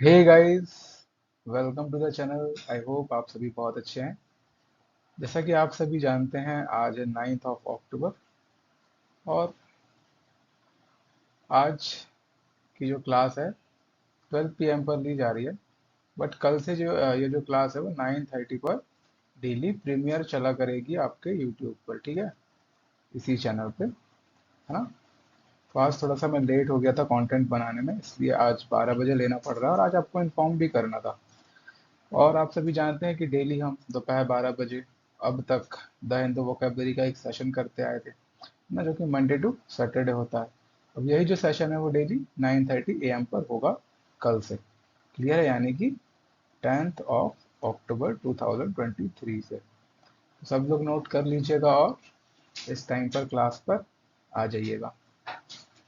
Hey guys, welcome to the channel. I hope आप सभी बहुत अच्छे हैं। जैसा कि आप सभी जानते हैं, आज है 9th ऑफ अक्टूबर और आज की जो क्लास है 12 PM पर ली जा रही है। बट कल से जो ये जो क्लास है वो 9:30 पर डेली प्रीमियर चला करेगी आपके यूट्यूब पर, ठीक है, इसी चैनल पे, है ना। तो आज थोड़ा सा मैं लेट हो गया था कंटेंट बनाने में, इसलिए आज 12 बजे लेना पड़ रहा है और आज आपको इन्फॉर्म भी करना था। और आप सभी जानते हैं कि डेली हम दोपहर 12 बजे अब तक द हिंदू वोकेबलरी का एक सेशन करते आए थे ना, जो कि मंडे टू सैटरडे होता है। अब यही जो सेशन है वो डेली 9:30 AM पर होगा कल से। क्लियर है? यानी कि 10th ऑफ अक्टूबर 2023 से। तो सब लोग नोट कर लीजिएगा और इस टाइम पर क्लास पर आ जाइएगा।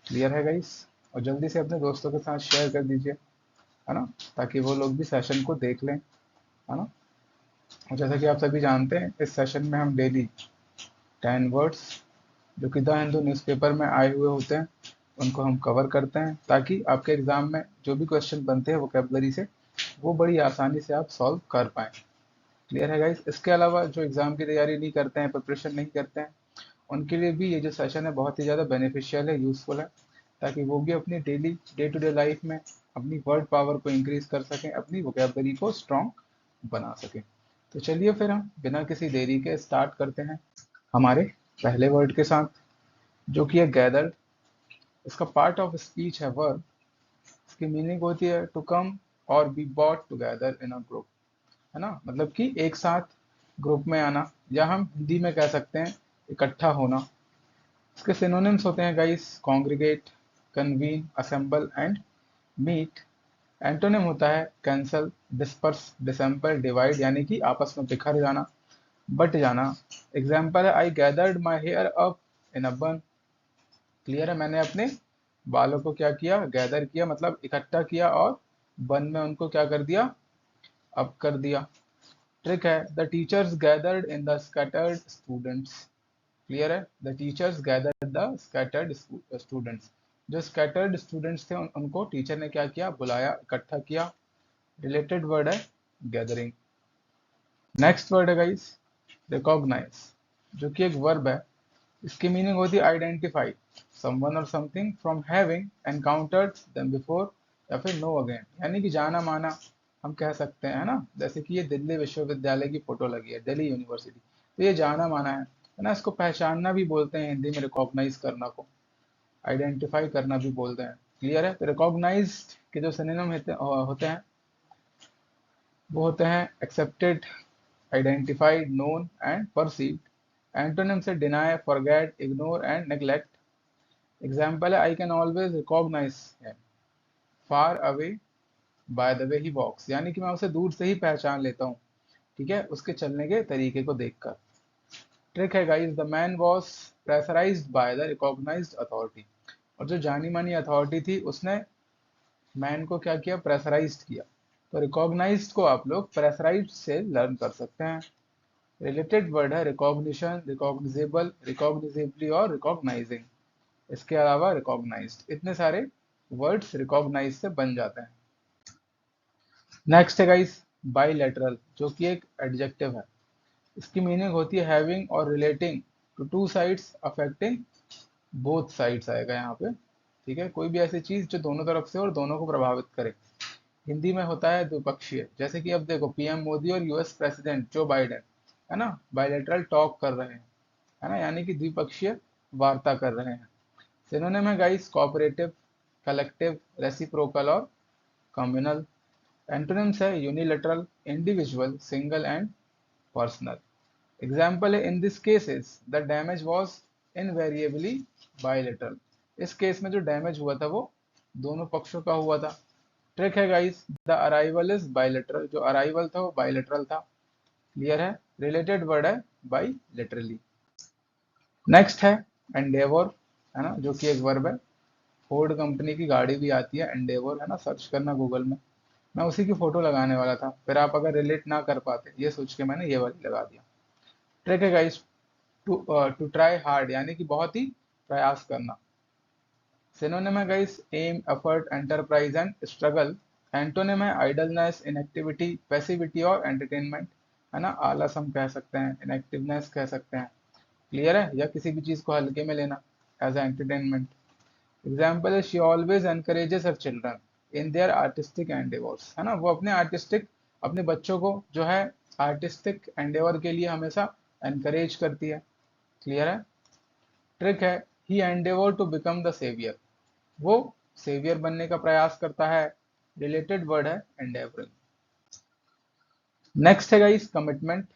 क्लियर है गाइस? और जल्दी से अपने दोस्तों के साथ शेयर कर दीजिए, है ना, ताकि वो लोग भी सेशन को देख लें, है ना। और जैसा कि आप सभी जानते हैं, इस सेशन में हम डेली 10 वर्ड्स जो कि द हिंदू न्यूज़पेपर में आए हुए होते हैं उनको हम कवर करते हैं, ताकि आपके एग्जाम में जो भी क्वेश्चन बनते हैं वोकेबलरी से वो बड़ी आसानी से आप सॉल्व कर पाएँ। क्लियर है गाइस? इसके अलावा जो एग्जाम की तैयारी नहीं करते हैं, प्रिपरेशन नहीं करते हैं, उनके लिए भी ये जो सेशन है बहुत ही ज़्यादा बेनिफिशियल है, यूजफुल है, ताकि वो भी अपनी daily day to day life में अपनी वर्ड पावर को इंक्रीज कर सकें, अपनी वोकेबलरी को स्ट्रॉन्ग बना सकें। तो चलिए फिर हम बिना किसी देरी के स्टार्ट करते हैं हमारे पहले वर्ड के साथ, जो कि है गैदर्ड। इसका पार्ट ऑफ स्पीच है वर्ब। इसकी मीनिंग होती है टू कम और be bought together in a group, है ना, मतलब कि एक साथ ग्रुप में आना, या हम हिंदी में कह सकते हैं इकट्ठा होना। इसके सिनोनिम्स होते हैं guys: congregate, convene, assemble and meet. Antonym होता है कैंसल, डिस्पर्स, डिसेंबल, डिवाइड, यानी कि आपस में बिखर जाना, बट जाना। एग्जाम्पल है I gathered my hair up in a bun. Clear है? मैंने अपने बालों को क्या किया? गैदर किया, मतलब इकट्ठा किया, और बन में उनको क्या कर दिया? अप कर दिया। ट्रिक है the teachers gathered in the scattered students. Clear है? The teachers gathered the scattered students. जो स्कैटर्ड स्टूडेंट्स थे उनको टीचर ने क्या किया? बुलाया, इकट्ठा किया। रिलेटेड वर्ड है गैदरिंग। नेक्स्ट वर्ड है गाइस रिकॉग्नाइज, जो कि एक वर्ब है। इसकी मीनिंग होती है आइडेंटिफाई समवन और something from having encountered them before, या फिर नो अगेन, यानी कि जाना माना हम कह सकते हैं, है ना। जैसे कि ये दिल्ली विश्वविद्यालय की फोटो लगी है, दिल्ली यूनिवर्सिटी, तो ये जाना माना है ना। इसको पहचानना भी बोलते हैं हिंदी में, रिकॉग्नाइज करना को आइडेंटिफाई करना भी बोलते हैं। क्लियर है? तो रिकॉग्नाइज के जो सिनोनिम होते हैं वो होते हैं accepted, identified, known and perceived. Antonym से deny, forget, ignore and neglect. Example है I can always recognize him far away by the way he walks, यानी कि मैं उसे दूर से ही पहचान लेता हूँ, ठीक है, उसके चलने के तरीके को देखकर। ट्रिक है guys the man was pressurised by the recognised authority. और जो जानी मानी अथॉरिटी थी उसने मैन को क्या किया? प्रेशराइज्ड किया। तो रिकॉग्नाइज्ड को आप लोग प्रेशराइज्ड से लर्न कर सकते हैं। रिलेटेड वर्ड है रिकॉग्निशन, रिकॉग्निजेबल, रिकॉग्निजेबली और रिकॉग्नाइजिंग। इसके अलावा रिकॉग्नाइज्ड, इतने सारे वर्ड्स रिकॉग्नाइज से बन जाते हैं। नेक्स्ट है गाइस बाइलेटरल, जो कि एक एडजेक्टिव है। इसकी मीनिंग होती है हैविंग और relating to two sides affecting both sides आएगा यहाँ पे, ठीक है। कोई भी ऐसी चीज जो दोनों तरफ से और दोनों को प्रभावित करे। हिंदी में होता है द्विपक्षीय, जैसे कि अब देखो पीएम मोदी और यूएस प्रेसिडेंट जो बाइडेन, है ना, बायलैटरल टॉक कर रहे हैं, है ना, यानी कि द्विपक्षीय वार्ता कर रहे हैं। सिनोनिम है गाइस कोऑपरेटिव, कलेक्टिव, रेसिप्रोकल और कम्युनल। एंटोनिम्स है unilateral, individual, single and personal. Example है in this cases the damage was invariably bilateral. इस केस में जो डैमेज हुआ था वो दोनों पक्षों का हुआ था। ट्रिक है guys the arrival is bilateral, जो अराइवल था वो बायलैटरल था। क्लियर है? रिलेटेड वर्ड है बायलैटरली। नेक्स्ट है एंडेवर, है ना, जो कि एक वर्ब है। फोर्ड कंपनी की गाड़ी भी आती है एंडेवर, है ना, सर्च करना गूगल में। मैं उसी की फोटो लगाने वाला था, फिर आप अगर रिलेट ना कर पाते ये सोच के मैंने ये वाली लगा दिया। ट्रिक है गाइस टू ट्राई हार्ड, यानी कि बहुत ही प्रयास करना। सिनोनिम है guys aim, effort, enterprise and struggle. Antonym है आइडलनेस, इनएक्टिविटी, पैसिविटी और एंटरटेनमेंट, है ना। आलस हम कह सकते हैं, इनएक्टिवनेस कह सकते हैं, क्लियर है, या किसी भी चीज को हल्के में लेना एज ए एंटरटेनमेंट। एग्जाम्पल है she always encourages her children in their artistic endeavours, है ना, वो अपने आर्टिस्टिक, अपने बच्चों को जो है आर्टिस्टिक एंडेवर के लिए हमेशा एनकरेज करती है, क्लियर है। ट्रिक है he endeavour to become the saviour, वो सेवियर बनने का प्रयास करता है, रिलेटेड वर्ड है एंडेवरिंग। नेक्स्ट है गाइस कमिटमेंट,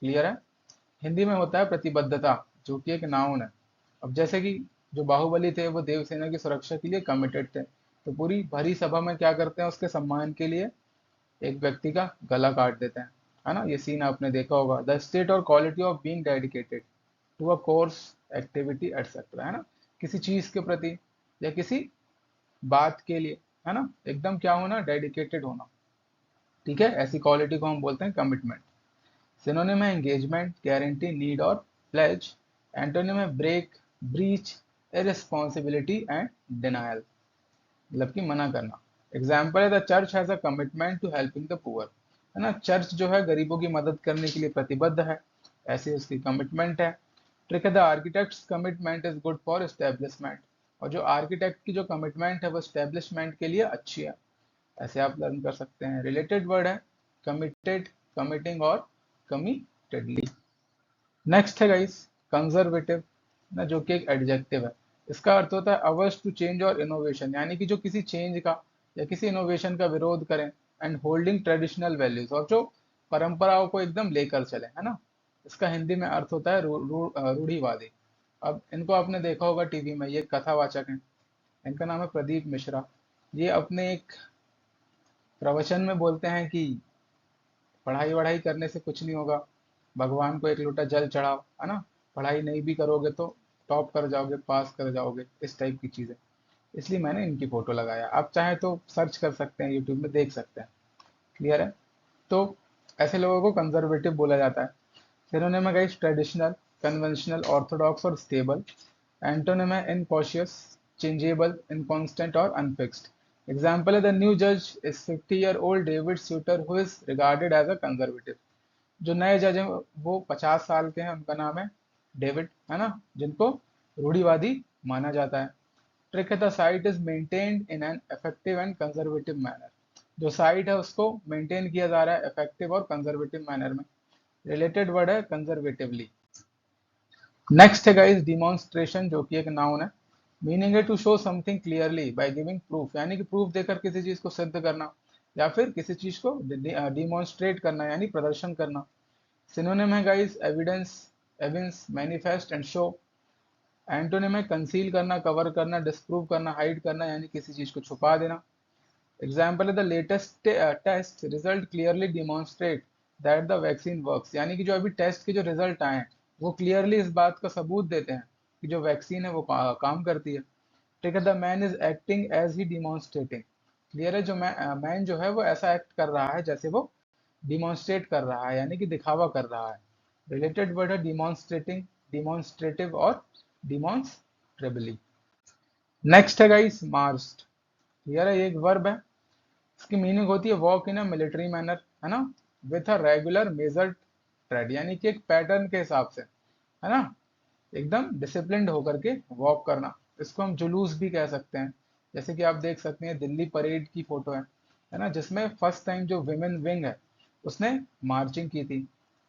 क्लियर है। हिंदी में होता है प्रतिबद्धता, जो कि एक नाउन है। अब जैसे कि जो बाहुबली थे वो देवसेना की सुरक्षा के लिए कमिटेड थे, तो पूरी भरी सभा में क्या करते हैं, उसके सम्मान के लिए एक व्यक्ति का गला काट देते हैं, है ना। ये सीन आपने देखा होगा। द स्टेट और quality of being dedicated to a course, activity etcetera, है ना, किसी चीज के प्रति या किसी बात के लिए, है ना, एकदम क्या होना, डेडिकेटेड होना, ठीक है। ऐसी क्वालिटी को हम बोलते हैं कमिटमेंट। सिनोनिम है एंगेजमेंट, गारंटी, नीड और प्लेज। एंटोनिम है break, breach, irresponsibility and denial, मतलब कि मना करना। एग्जाम्पल है the church has a commitment to helping the poor, है ना, चर्च जो है गरीबों की मदद करने के लिए प्रतिबद्ध है, ऐसी उसकी कमिटमेंट है। ट्रिक है the architects commitment is good for establishment, और जो आर्किटेक्ट की जो कमिटमेंट है वो एस्टेब्लिशमेंट के लिए अच्छी है, ऐसे आप लर्न कर सकते हैं। रिलेटेड वर्ड है कमिटेड, कमिटिंग और कमिटेडली। नेक्स्ट है गाइस कंजर्वेटिव, ना, जो कि एक एडजेक्टिव है। इसका अर्थ होता है अवर्स टू चेंज और इनोवेशन, यानी कि जो किसी चेंज का या किसी इनोवेशन का विरोध करें। एंड होल्डिंग ट्रेडिशनल वैल्यूज, और जो परंपराओं को एकदम लेकर चले, है ना। इसका हिंदी में अर्थ होता है रूढ़िवादी। अब इनको आपने देखा होगा टीवी में, ये कथावाचक हैं, इनका नाम है प्रदीप मिश्रा। ये अपने एक प्रवचन में बोलते हैं कि पढ़ाई वढ़ाई करने से कुछ नहीं होगा, भगवान को एक लोटा जल चढ़ाओ, है ना, पढ़ाई नहीं भी करोगे तो टॉप कर जाओगे, पास कर जाओगे, इस टाइप की चीजें। इसलिए मैंने इनकी फोटो लगाया, आप चाहे तो सर्च कर सकते हैं, यूट्यूब में देख सकते हैं, क्लियर है। तो ऐसे लोगों को कंजर्वेटिव बोला जाता है। सिनोनिम है गाइस ट्रेडिशनल, कन्वेंशनल, ऑर्थोडॉक्स और स्टेबल। एंटोनिम है इनकॉशियस, चेंजेबल, इनकॉन्स्टेंट और अनफिक्स्ड। एग्जाम्पल है द न्यू जज is 50-year-old David Souter who is regarded as a conservative, जो नए जज हैं वो 50 साल के हैं, उनका नाम है डेविड, है ना, जिनको रूढ़िवादी माना जाता है। ट्रिक है the site is maintained in an effective and conservative manner, जो साइट है उसको मेंटेन किया जा रहा है इफेक्टिव और कंजर्वेटिव मैनर में, रिलेटेड वर्ड है कंजर्वेटिवली। नेक्स्ट है गाइस डिमॉन्स्ट्रेशन, जो कि एक नाउन है। मीनिंग है to show something clearly by giving proof, यानी कि प्रूफ देकर किसी चीज को सिद्ध करना या फिर किसी चीज को डिमॉन्स्ट्रेट करना, यानी प्रदर्शन करना। सिनोनिम है guys evidence, evince, manifest and show. Antonym है कंसील करना, कवर करना, डिस्प्रूव करना, हाइड करना, यानी किसी चीज को छुपा देना। एग्जाम्पल है the latest test result clearly demonstrate that the vaccine works, यानी कि जो अभी टेस्ट के जो रिजल्ट आए हैं वो क्लियरली इस बात का सबूत देते हैं कि जो वैक्सीन है वो काम करती है। ठीक है, the man is acting as he demonstrating, clear है, जो मैन जो है वो ऐसा एक्ट कर रहा है जैसे वो डिमॉन्स्ट्रेट कर रहा है, यानी कि दिखावा कर रहा है। रिलेटेड वर्ड है डिमॉन्स्ट्रेटिंग, डिमॉन्स्ट्रेटिव और डिमॉन्स्ट्रेबली। नेक्स्ट है गाइस मार्स्ट, क्लियर है, ये एक वर्ब है। इसकी मीनिंग होती है walk in a military manner, है ना, with a regular measured trade, यानी कि एक पैटर्न के हिसाब से, है ना, एकदम डिसिप्लिन्ड होकर के वॉक करना। इसको हम जुलूस भी कह सकते हैं। जैसे कि आप देख सकते हैं दिल्ली परेड की फोटो है ना, जिसमें फर्स्ट टाइम जो विमेन विंग है उसने मार्चिंग की थी,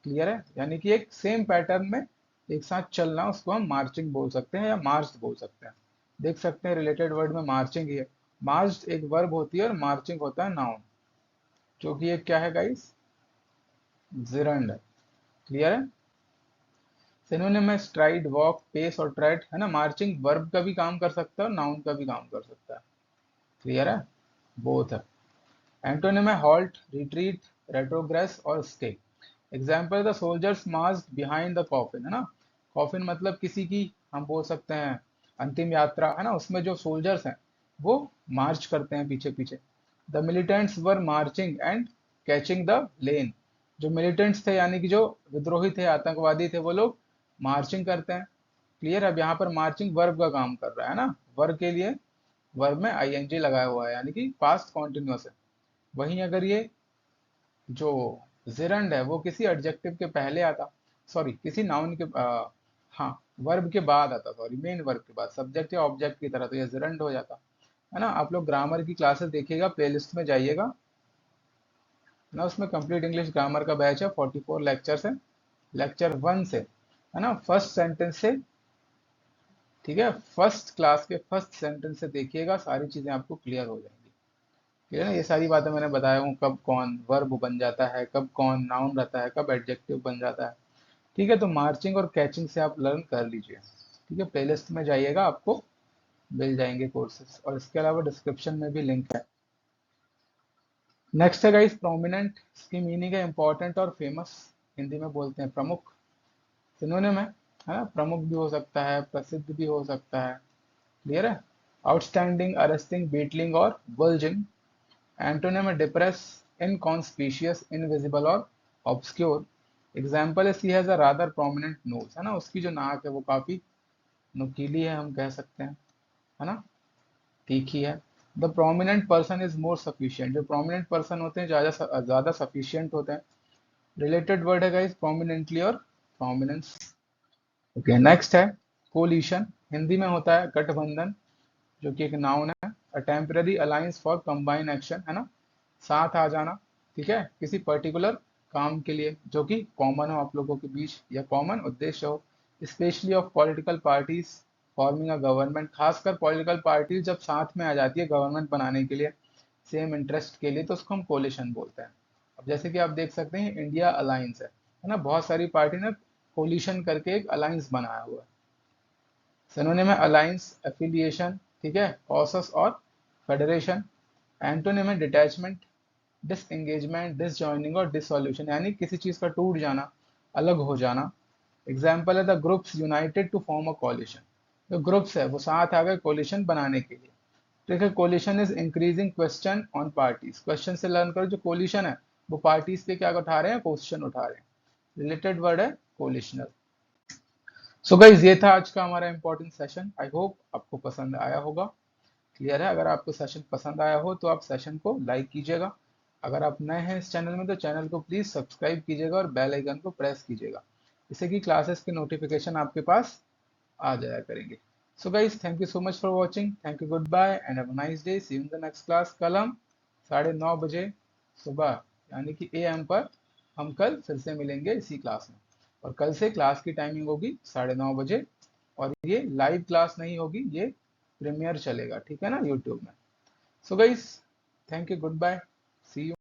क्लियर है, यानी कि एक सेम पैटर्न में एक साथ चलना, उसको हम मार्चिंग बोल सकते हैं या मार्च बोल सकते हैं। देख सकते हैं रिलेटेड वर्ड में मार्चिंग ही है। मार्च एक वर्ब होती है और मार्चिंग होता है नाउन, जो कि एक क्या है गाइस, जिरंड है, क्लियर है। सिनोनिम है स्ट्राइड, वॉक, पेस और ट्रेड, है ना, मार्चिंग वर्ब का भी काम कर सकता है और नाउन का भी काम कर सकता है, क्लियर है, बोथ है। एंटोनिम है हॉल्ट, रिट्रीट, रेट्रोग्रेस और stay. Example the soldiers marched behind the coffin, है ना, कॉफिन मतलब किसी की हम बोल सकते हैं अंतिम यात्रा, है ना, उसमें जो सोल्जर्स हैं वो मार्च करते हैं पीछे पीछे। The militants were marching and catching the lane, जो मिलिटेंट्स थे यानी कि जो विद्रोही थे, आतंकवादी थे, वो लोग मार्चिंग करते हैं, क्लियर। अब यहाँ पर मार्चिंग वर्ब का काम कर रहा है ना, वर्ब के लिए वर्ब में आईएनजी लगाया हुआ है, यानी कि पास्ट कॉन्टिन्यूअस है। वहीं अगर ये जो जिरंड है वो किसी एडजेक्टिव के पहले आता, सॉरी किसी नाउन के हाँ वर्ब के बाद आता, सॉरी मेन वर्ब के बाद, सब्जेक्ट या ऑब्जेक्ट की तरह, तो ये जिरंड हो जाता है ना। आप लोग ग्रामर की क्लासेस देखिएगा, प्लेलिस्ट में जाइएगा ना, उसमें कंप्लीट इंग्लिश ग्रामर का बैच है, 44 लेक्चर्स है, लेक्चर 1 से है ना, फर्स्ट सेंटेंस से, ठीक है, फर्स्ट क्लास के फर्स्ट सेंटेंस से देखिएगा, सारी चीजें आपको क्लियर हो जाएंगी। ठीक है ना, ये सारी बातें मैंने बताया हूँ, कब कौन वर्ब बन जाता है, कब कौन नाउन रहता है, कब एडजेक्टिव बन जाता है। ठीक है, तो मार्चिंग और कैचिंग से आप लर्न कर लीजिए। ठीक है, प्लेलिस्ट में जाइएगा, आपको मिल जाएंगे कोर्सेज, और इसके अलावा डिस्क्रिप्शन में भी लिंक है। नेक्स्ट है गाइस प्रोमिनेंट, इसकी मीनिंग है इंपॉर्टेंट और फेमस, हिंदी में बोलते हैं प्रमुख, सिनोनिम है ना, प्रमुख भी हो सकता है, प्रसिद्ध भी हो सकता है। क्लियर है। आउटस्टैंडिंग, अरेस्टिंग, बीटलिंग और बुल्जिंग। एंटोनिम है डिप्रेस, इनकॉन्स्पिशियस, इनविजिबल और ऑब्सक्योर। एग्जाम्पल है she has a rather prominent nose, है ना, उसकी जो नाक है वो काफी नुकीली है, हम कह सकते हैं, है ना, तीखी है। The prominent person is more sufficient, जो प्रोमिनेंट पर्सन होते हैं ज्यादा सफिशियंट होते हैं। रिलेटेड वर्ड है गाइस प्रोमिनेंटली और प्रोमिनेंस। ओके, नेक्स्ट है कोलिशन, हिंदी में होता है गठबंधन, जो कि एक नाउन है। A temporary alliance for combine action, है ना, साथ आ जाना, ठीक है, किसी पर्टिकुलर काम के लिए जो कि कॉमन हो आप लोगों के बीच, या कॉमन उद्देश्य हो। Specially of political parties forming a government, खासकर पॉलिटिकल पार्टीज जब साथ में आ जाती है गवर्नमेंट बनाने के लिए, सेम इंटरेस्ट के लिए, तो उसको हम कोलिशन बोलते हैं। अब जैसे कि आप देख सकते हैं इंडिया अलायंस है ना, बहुत सारी पार्टी ने कोलिशन करके एक अलायंस बनाया हुआ है। सिनोनिम है अलायंस, एफिलिएशन, ठीक है, कॉसस और फेडरेशन। एंटोनिम है डिटैचमेंट, डिसएंगेजमेंट, डिसजॉइनिंग और डिसॉल्यूशन, यानी किसी चीज का टूट जाना, अलग हो जाना। एग्जाम्पल है the groups united to form a coalition, जो ग्रुप्स है वो साथ आ गए कोलिशन बनाने के लिए। ठीक है, coalition is increasing question on parties, question से लर्न करो, जो कोलिशन है वो पार्टीज पे क्या उठा रहे हैं, क्वेश्चन उठा रहे हैं। रिलेटेड वर्ड है कोलिशनल। सो गाइज ये था आज का हमारा इंपॉर्टेंट सेशन, आई होप आपको पसंद आया होगा। क्लियर है, अगर आपको सेशन पसंद आया हो तो आप सेशन को लाइक कीजिएगा। अगर आप नए हैं इस चैनल में तो चैनल को प्लीज सब्सक्राइब कीजिएगा और बेल आइकन को प्रेस कीजिएगा, जिससे कि क्लासेस की नोटिफिकेशन आपके पास आ जाया करेंगे। So guys thank you so much for watching, thank you, goodbye and have a nice day, see you in the next class. कल हम 9:30 बजे सुबह यानी कि AM पर हम कल फिर से मिलेंगे इसी क्लास में, और कल से क्लास की टाइमिंग होगी 9:30 बजे, और ये लाइव क्लास नहीं होगी, ये प्रीमियर चलेगा, ठीक है ना, यूट्यूब में। So guys thank you, goodbye, see you.